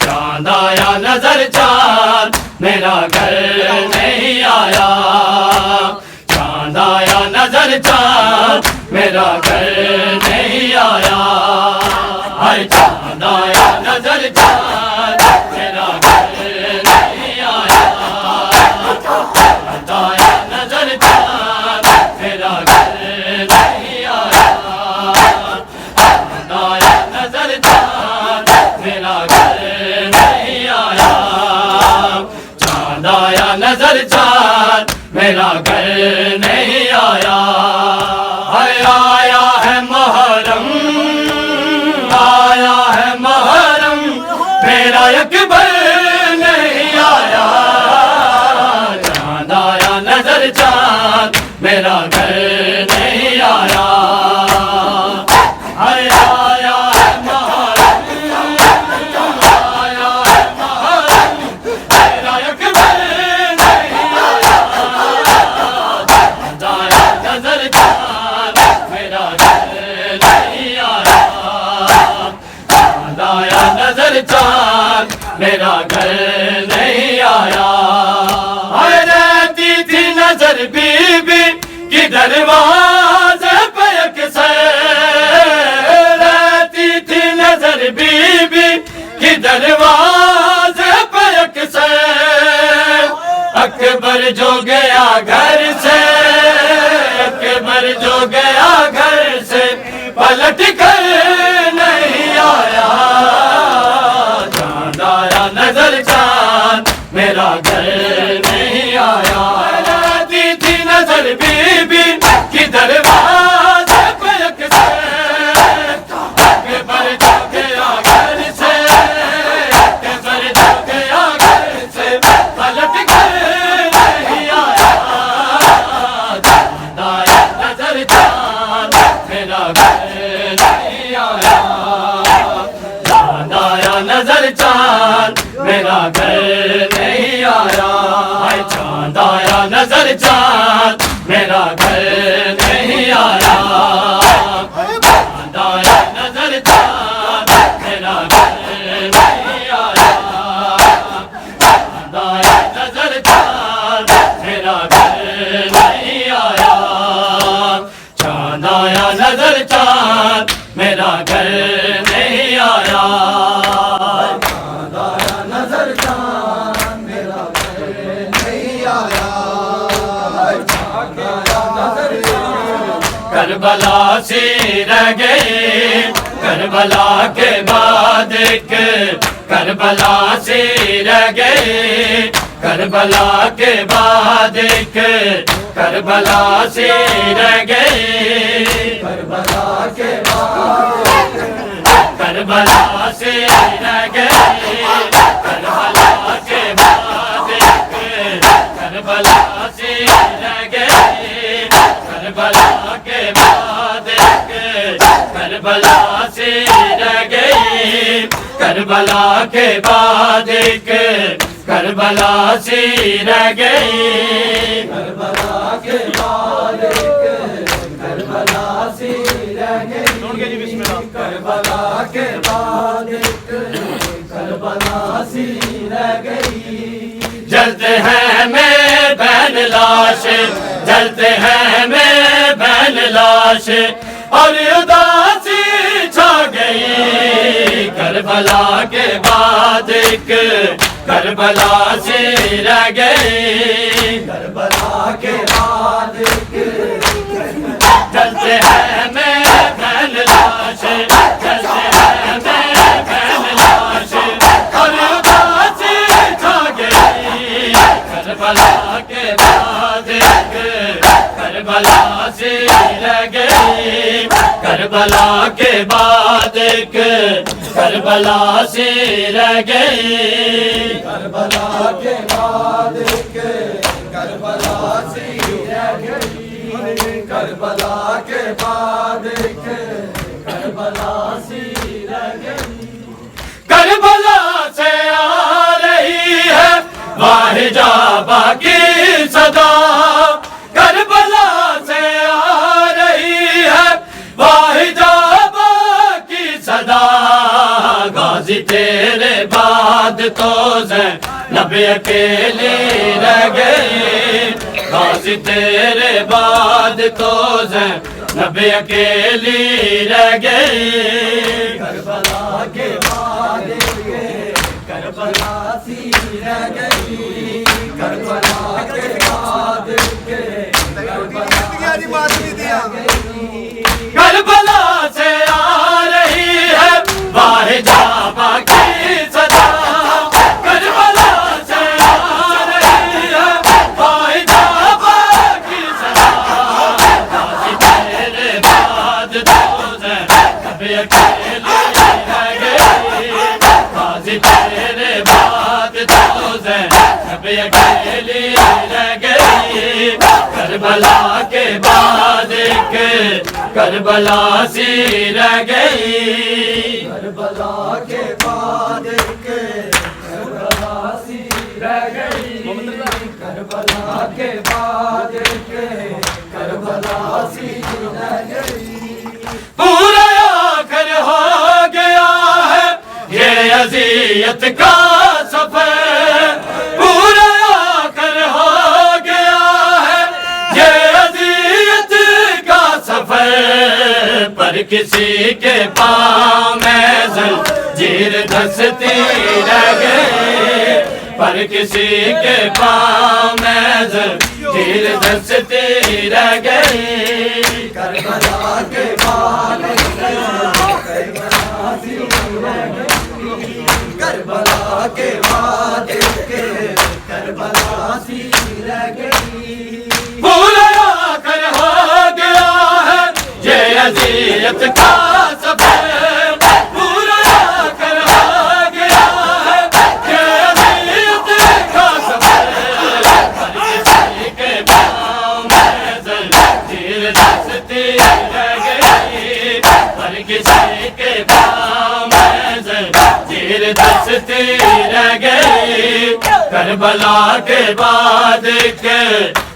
چاند آیا نظر چاند میرا گھر نہیں آیا، چاند آیا نظر چاند میرا گھر نہیں آیا، ہائے چاند آیا نظر چاند میرا گھر نہیں آیا، چاند آیا نظر چاند میرا گھر نہیں آیا، چاند آیا نظر چاند میرا گھر نہیں آیا، چاند آیا نظر چاند میرا گھر نہیں آیا، آیا ہے محرم آیا ہے محرم میرا اکبر نہیں آیا، چاند آیا نظر چاند میرا گھر نہیں آیا، آیا ہے محرم آیا ہے محرم میرا اکبر نہیں آیا، چاند آیا نظر چاند میرا گھر نہیں آیا، چاند آیا نظر چاند میرا گھر نہیں آیا، رہتی تھی نظر بی بی کی دروازے پہ اکثر، رہتی تھی نظر بی بی کی دروازے پہ اکثر، اکبر جو گیا گھر سے، اکبر جو گیا گھر سے پلٹ کر نہیں آیا، چاند آیا نظر چاند میرا گھر نہیں آیا، رہتی تھی نظر بی بی کی دروازے پہ اکثر، اکبر جو گیا گھر سے، اکبر جو گیا گھر سے پلٹ کر نہیں آیا، چاند آیا نظر چاند میرا گھر نہیں آیا، چاند آیا نظر چاند میرا گھر نہیں آیا، چاند آیا نظر چاند میرا گھر نہیں آیا، چاند آیا نظر چاند میرا گھر نہیں آیا، چاند آیا نظر چاند میرا گھر نہیں آیا، چاند آیا نظر چاند میرا گھر نہیں آیا، چاند آیا نظر چاند میرا گھر نہیں آیا، کربلا سی رہ گئی، کربلا کے بعد ایک کربلا سی رہ گئی، کربلا کے بعد ایک کربلا سی رہ گئی، کربلا کے بعد کربلا سی رہ گئی، کربلا کے بعد ایک کربلا سی رہ گئی، کربلا کے بعد ایک کربلا سی رہ گئی، کربلا کے بعد ایک کربلا سی رہ گئی، کربلا کے بعد ایک کربلا سی رہ گئی، کربلا کے بعد ایک کربلا سی رہ گئی، جلتے ہیں میں بہن لاش، جلتے ہیں میں بہن لاش اور اداسی چھا گئی، کربلا کے بعد ایک کربلا سی رہ گئی، کربلا کے بعد ایک جلتے ہیں میں بہن لاش، جلتے ہیں میں بہن لاش اور اداسی چھا گئی، کربلا کے بعد ایک کربلا سی رہ گئی، کربلا کے بعد ایک کربلا سی رہ گئی، کربلا کے بعد ایک کربلا سی رہ گئی، کربلا کے بعد ایک کربلا سی رہ گئی، کربلا سے آ رہی ہے واہ جابا کی صدا، کربلا سے آ رہی ہے واہ جابا کی صدا، غازی تیرے تیرے بعد تو زینب اکیلی رہ گئی غازی تیرے بعد تو زینب اکیلی رہ گئی کربلا کے بعد کربلا سی رہ گئی کربلا کے بعد کربلا سے آ رہی ہے باہ جابا کی صدا کربلا سے آ رہی ہے باہ جابا کی صدا غازی تیرے بعد تو زینب اکیلی رہ گئی غازی تیرے بعد تو زینب اکیلی رہ گئی کربلا کے بعد کربلا سی رہ گئی کربلا کے بعد کربلا سی رہ گئی کربلا کے بعد کربلا سی رہ گئی پورا آخر ہو گیا ہے یہ اذیت کا سفر پورا آخر ہو گیا ہے یہ اذیت کا سفر پر کسی کے پاؤں میں زنجیر دھستی رہ گئی پر کسی کے پاؤں میں زنجیر دھستی رہ گئی کربلا کے بعد کربلا کے بعد کربلا سی رہ گئی پورا آخر ہو گیا ہے یہ اذیت کا سفر پورا آخر ہو گیا ہے یہ اذیت کا سفر ہر کسی کے پاؤں میں زنجیر دھستی رہ گئی ہر کسی کے پاؤں میں زنجیر دھستی رہ گئی کربلا کے بعد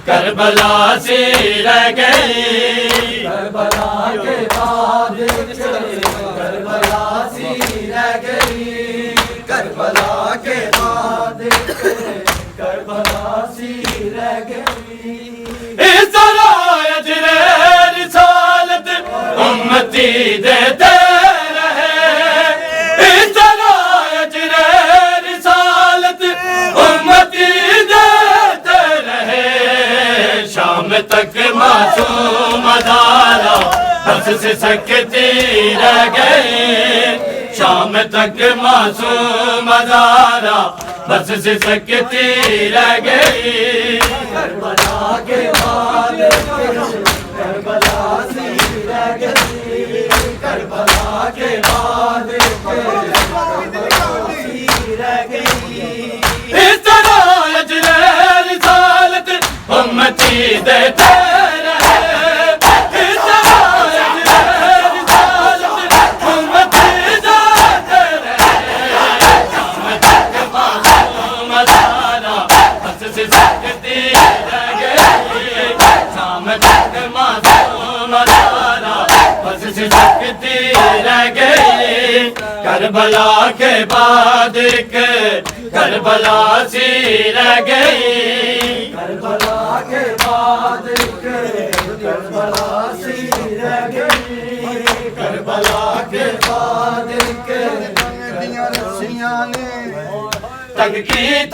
کربلا سی رہ گئی کربلا کے بعد کربلا سی رہ گئی کربلا کے بعد کربلا سی رہ گئی اس طرح اجر رسالت امتی دیتے رہے اس طرح اجر رسالت امتی دیتے رہے شام تک معصوم ادارہ بس سے سکتی رہ گئی شام تک معصوم ادارہ بس سے سکتی رہ گئی کربلا کے بعد کربلا سی رہ گئی کربلا کے بعد کربلا سی رہ گئی اس طرح اجر رسالت امتی دیتے رہے اس طرح اجر رسالت امتی دیتے رہے شام تک معصوم ادارہ بس سے سکتی رہ گئی شام تک معصوم ادارہ بس سے سکتی رہ گئی کربلا کے بعد کربلا سی رہ گئی کربلا کے بعد کربلا سی رہ گئی کربلا کے بعد رسیاں نے تنگ کی